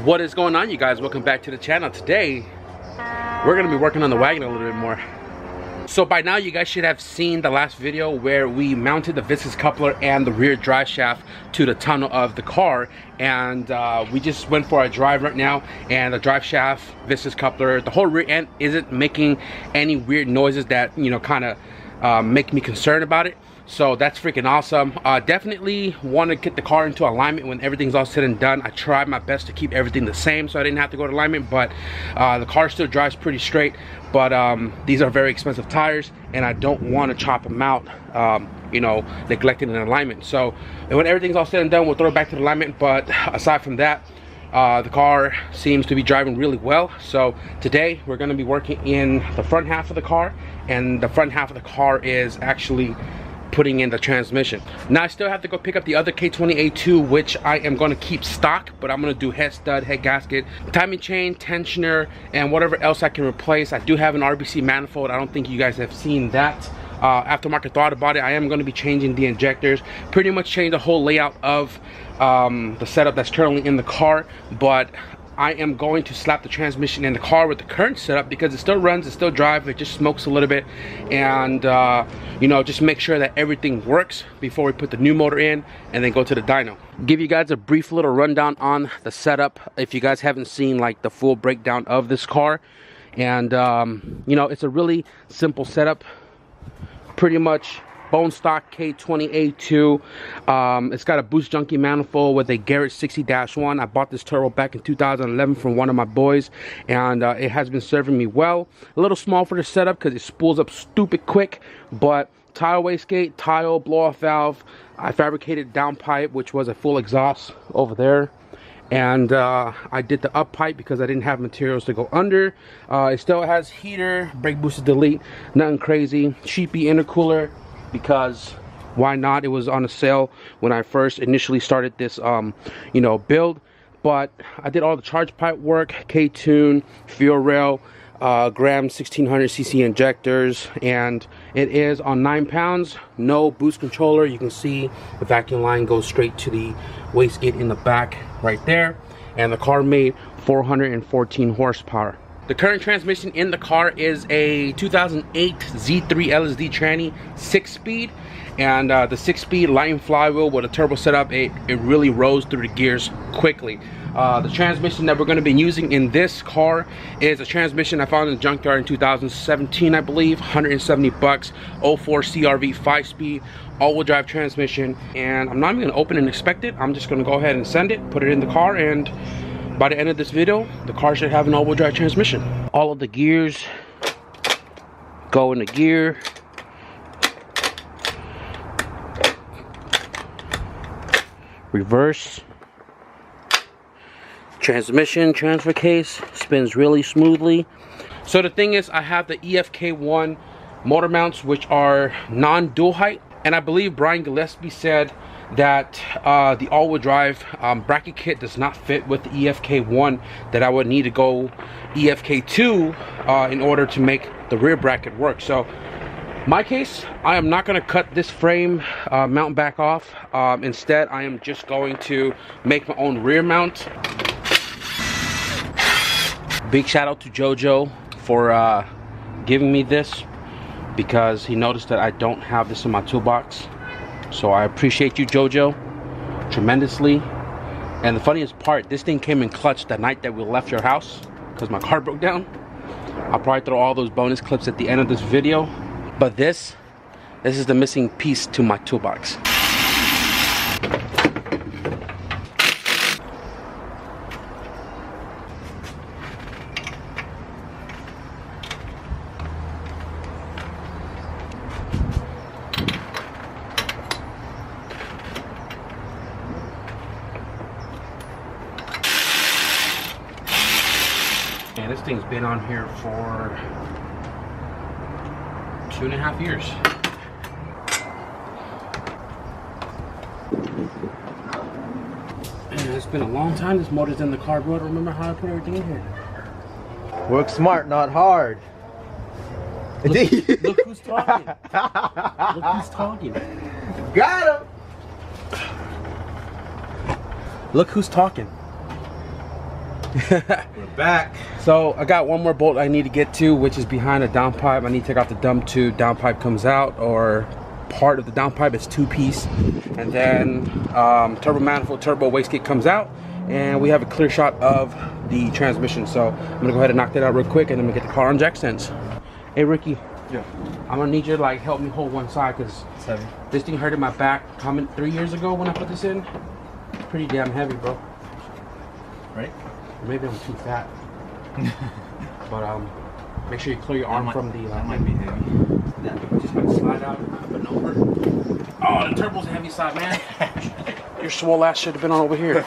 What is going on, you guys? Welcome back to the channel. Today we're gonna be working on the wagon a little bit more. So by now you guys should have seen the last video where we mounted the viscous coupler and the rear drive shaft to the tonneau of the car, and we just went for a drive right now, and the drive shaft, viscous coupler, the whole rear end isn't making any weird noises that, you know, kind of make me concerned about it. So that's freaking awesome. Definitely want to get the car into alignment when everything's all said and done. I tried my best to keep everything the same so I didn't have to go to alignment, but the car still drives pretty straight. But these are very expensive tires, and I don't want to chop them out, you know, neglecting an alignment. So when everything's all said and done, we'll throw it back to the alignment. But aside from that, the car seems to be driving really well. So today we're going to be working in the front half of the car, and the front half of the car is actually putting in the transmission. Now I still have to go pick up the other K20 A2, which I am going to keep stock, but I'm going to do head stud, head gasket, timing chain, tensioner, and whatever else I can replace. I do have an RBC manifold. I don't think you guys have seen that. Aftermarket thought about it. I am going to be changing the injectors, pretty much change the whole layout of the setup that's currently in the car, but I am going to slap the transmission in the car with the current setup because it still runs, it still drives, it just smokes a little bit, and you know, just make sure that everything works before we put the new motor in and then go to the dyno. Give you guys a brief little rundown on the setup if you guys haven't seen like the full breakdown of this car. And you know, it's a really simple setup, pretty much bone stock K20 A2. It's got a Boost Junkie manifold with a Garrett 60-1. I bought this turbo back in 2011 from one of my boys, and it has been serving me well. A little small for the setup because it spools up stupid quick, but tile wastegate, tile, blow-off valve. I fabricated downpipe, which was a full exhaust over there, and I did the up pipe because I didn't have materials to go under. It still has heater, brake booster delete, nothing crazy. Cheapy intercooler, because why not? It was on a sale when I first initially started this you know, build. But I did all the charge pipe work, KTUNED, fuel rail, Graham 1600cc injectors, and it is on 9 pounds. No boost controller. You can see the vacuum line goes straight to the wastegate in the back right there, and the car made 414 horsepower. The current transmission in the car is a 2008 Z3 LSD tranny 6-speed, and the 6-speed Lion flywheel with a turbo setup. It really rose through the gears quickly. The transmission that we're going to be using in this car is a transmission I found in the junkyard in 2017, I believe. 170 bucks, 04 CRV 5-speed all-wheel drive transmission, and I'm not even going to open and inspect it. I'm just going to go ahead and send it, put it in the car, and by the end of this video, the car should have an all-wheel drive transmission. All of the gears go into gear. Reverse. Transmission, transfer case, spins really smoothly. So the thing is, I have the EFK1 motor mounts, which are non-dual height. And I believe Brian Gillespie said that the all-wheel drive bracket kit does not fit with the EFK1, that I would need to go EFK2 in order to make the rear bracket work. So my case, I am not going to cut this frame mount back off. Instead, I am just going to make my own rear mount. Big shout out to JoJo for giving me this, because he noticed that I don't have this in my toolbox. So I appreciate you, JoJo, tremendously. And the funniest part, this thing came in clutch the night that we left your house because my car broke down. I'll probably throw all those bonus clips at the end of this video. But this is the missing piece to my toolbox. And this thing's been on here for 2.5 years. And it's been a long time this motor's in the car, bro. I don't remember how I put everything in here. Work smart, not hard. Look who's talking. Look who's talking. Got him. Look who's talking. We're back. So I got one more bolt I need to get to, which is behind the downpipe. I need to take off the dump tube. Downpipe comes out, or part of the downpipe. It's 2-piece, and then turbo manifold, turbo wastegate comes out, and we have a clear shot of the transmission. So I'm gonna go ahead and knock that out real quick, and then we get the car on jack stands. Hey Ricky. Yeah. I'm gonna need you to like help me hold one side, because It's heavy. this thing hurted my back 3 years ago when I put this in. It's pretty damn heavy, bro. Right? Maybe I'm too fat. But make sure you clear your arm from the. That might be heavy. Just gonna slide out up and over. Oh, the turbo's a heavy side, man. Your swole ass should have been on over here.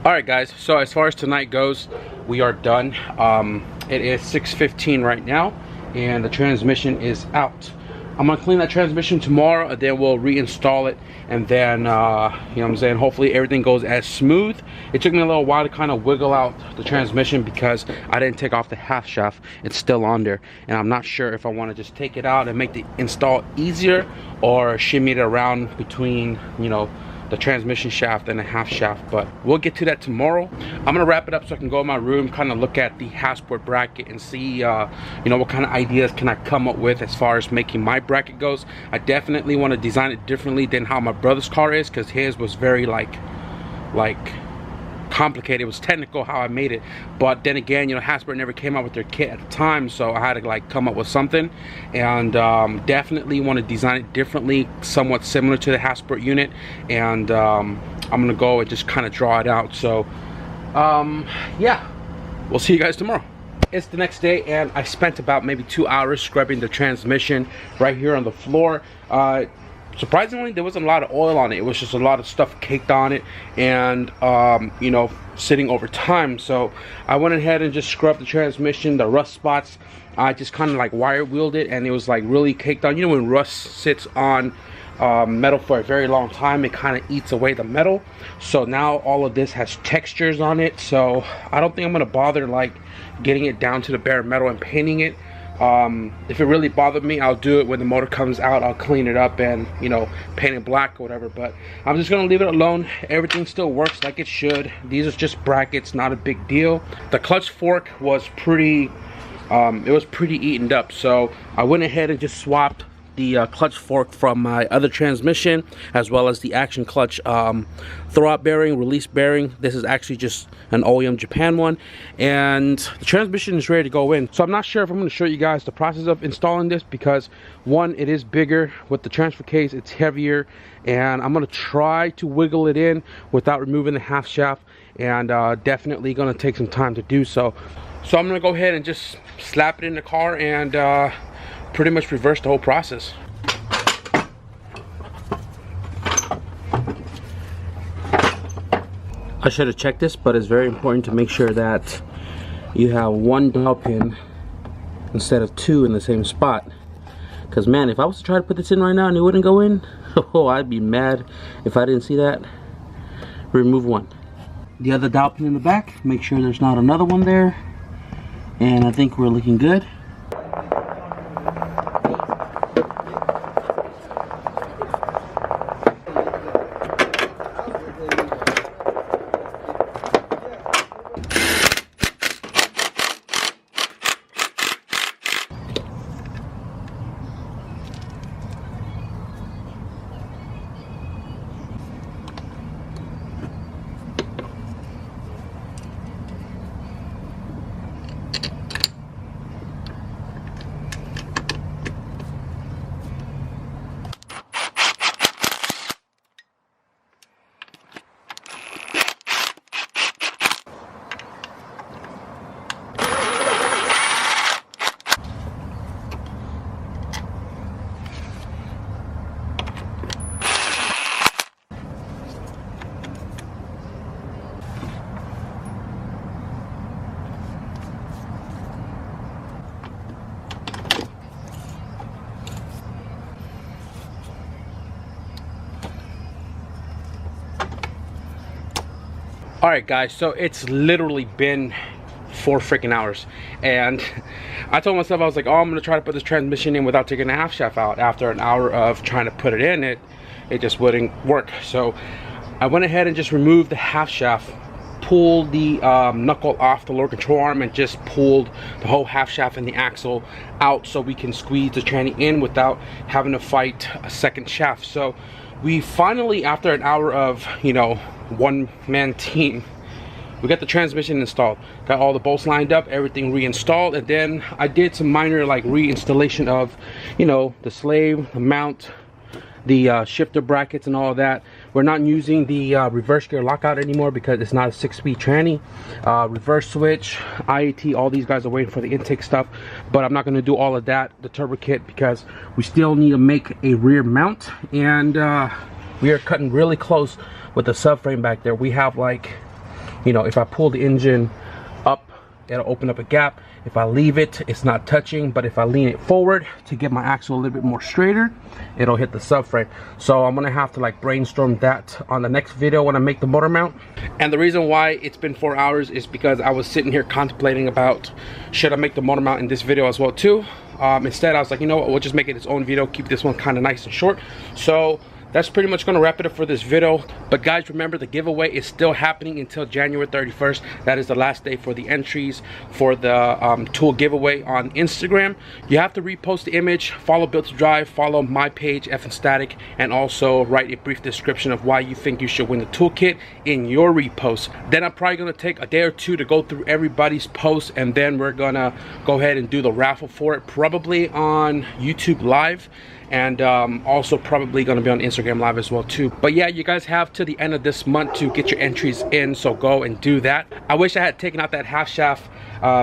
Alright guys, so as far as tonight goes, we are done. It is 6:15 right now, and the transmission is out. I'm gonna clean that transmission tomorrow, and then we'll reinstall it, and then you know what I'm saying, hopefully everything goes as smooth. It took me a little while to kind of wiggle out the transmission because I didn't take off the half shaft. It's still on there, and I'm not sure if I want to just take it out and make the install easier, or shimmy it around between, you know, the transmission shaft and the half shaft. But we'll get to that tomorrow. I'm gonna wrap it up so I can go in my room, kind of look at the Hasport bracket and see you know, what kind of ideas can I come up with as far as making my bracket goes. I definitely want to design it differently than how my brother's car is, because his was very like complicated. It was technical how I made it, but then again, you know, Hasport never came out with their kit at the time, so I had to like come up with something, and definitely want to design it differently, somewhat similar to the Hasport unit, and I'm gonna go and just kind of draw it out. So yeah, we'll see you guys tomorrow. It's the next day, and I spent about maybe 2 hours scrubbing the transmission right here on the floor. Surprisingly, there wasn't a lot of oil on it. It was just a lot of stuff caked on it, and you know, sitting over time. So I went ahead and just scrubbed the transmission, the rust spots. I just kind of like wire wheeled it, and it was like really caked on. You know, when rust sits on metal for a very long time, it kind of eats away the metal. So now all of this has textures on it, so I don't think I'm gonna bother like getting it down to the bare metal and painting it. If it really bothered me, I'll do it when the motor comes out. I'll clean it up and, you know, paint it black or whatever, but I'm just gonna leave it alone. Everything still works like it should. These are just brackets, not a big deal. The clutch fork was pretty it was pretty eaten up, so I went ahead and just swapped the clutch fork from my other transmission, as well as the action clutch throwout bearing, release bearing. This is actually just an OEM Japan one, and the transmission is ready to go in. So I'm not sure if I'm going to show you guys the process of installing this, because one, it is bigger with the transfer case, it's heavier, and I'm going to try to wiggle it in without removing the half shaft, and definitely going to take some time to do so. So I'm going to go ahead and just slap it in the car and pretty much reverse the whole process. I should have checked this, but it's very important to make sure that you have one dowel pin instead of two in the same spot. Because man, if I was to try to put this in right now and it wouldn't go in, oh, I'd be mad if I didn't see that. Remove one. The other dowel pin in the back, make sure there's not another one there. And I think we're looking good. Alright guys, so it's literally been 4 freaking hours, and I told myself, I was like, oh, I'm gonna try to put this transmission in without taking the half shaft out. After an hour of trying to put it in, it just wouldn't work. So I went ahead and just removed the half shaft, pulled the knuckle off the lower control arm, and just pulled the whole half shaft and the axle out so we can squeeze the tranny in without having to fight a second shaft. So we finally, after an hour of, you know, one-man team, we got the transmission installed, got all the bolts lined up, everything reinstalled, and then I did some minor like reinstallation of, you know, the slave, the mount, the shifter brackets and all of that. We're not using the reverse gear lockout anymore because it's not a 6-speed tranny. Reverse switch, IAT, all these guys are waiting for the intake stuff, but I'm not going to do all of that, the turbo kit, because we still need to make a rear mount, and we are cutting really close with the subframe back there. We have, like, you know, if I pull the engine up, it'll open up a gap. If I leave it, it's not touching, but if I lean it forward to get my axle a little bit more straighter, it'll hit the subframe. So I'm gonna have to like brainstorm that on the next video when I make the motor mount. And the reason why it's been 4 hours is because I was sitting here contemplating about, should I make the motor mount in this video as well too. Instead I was like, you know what, we'll just make it its own video, keep this one kind of nice and short. So that's pretty much going to wrap it up for this video. But guys, remember, the giveaway is still happening until January 31st. That is the last day for the entries for the tool giveaway on Instagram. You have to repost the image, follow Built to Drive, follow my page F and Static, and also write a brief description of why you think you should win the toolkit in your repost. Then I'm probably going to take a day or two to go through everybody's posts, and then we're going to go ahead and do the raffle for it, probably on YouTube Live, and also probably going to be on Instagram Live as well too. But yeah, you guys have to the end of this month to get your entries in, so go and do that. I wish I had taken out that half shaft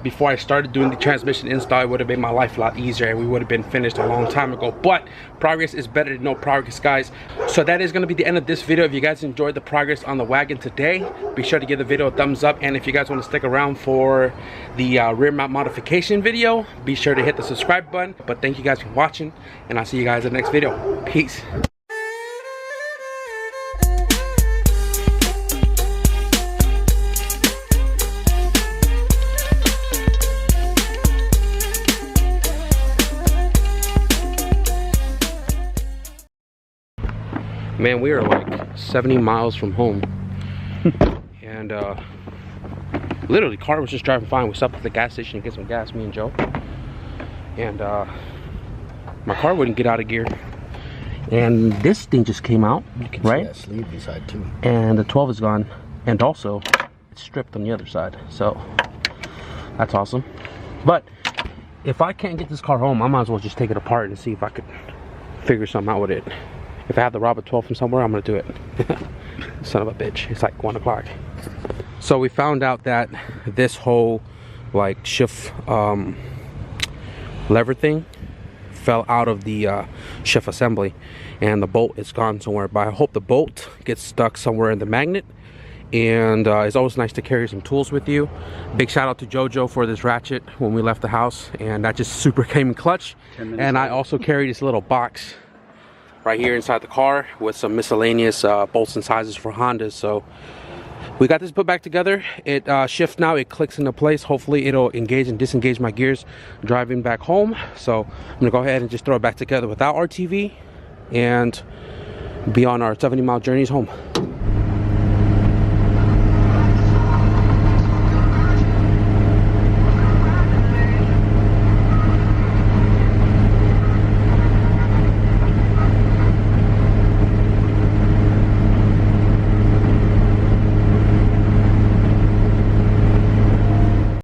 before I started doing the transmission install. It would have made my life a lot easier and we would have been finished a long time ago. But progress is better than no progress, guys. So that is going to be the end of this video. If you guys enjoyed the progress on the wagon today, be sure to give the video a thumbs up, and if you guys want to stick around for the rear mount modification video, be sure to hit the subscribe button. But thank you guys for watching, and I'll see you guys in the next video. Peace. Man, we are like 70 miles from home, and literally, car was just driving fine. We stopped at the gas station to get some gas, me and Joe, and my car wouldn't get out of gear. And this thing just came out, You can right? see that sleeve beside too. And the 12 is gone, and also it's stripped on the other side, so that's awesome. But if I can't get this car home, I might as well just take it apart and see if I could figure something out with it. If I have to rob a 12 from somewhere, I'm gonna do it. Son of a bitch, it's like 1 o'clock. So we found out that this whole like shift lever thing fell out of the shift assembly, and the bolt is gone somewhere, but I hope the bolt gets stuck somewhere in the magnet. And it's always nice to carry some tools with you. Big shout out to Jojo for this ratchet when we left the house, and that just super came in clutch. And I also carry this little box right here inside the car with some miscellaneous bolts and sizes for Hondas. So we got this put back together. It shifts now, it clicks into place. Hopefully it'll engage and disengage my gears driving back home. So I'm gonna go ahead and just throw it back together without RTV and be on our 70-mile journeys home.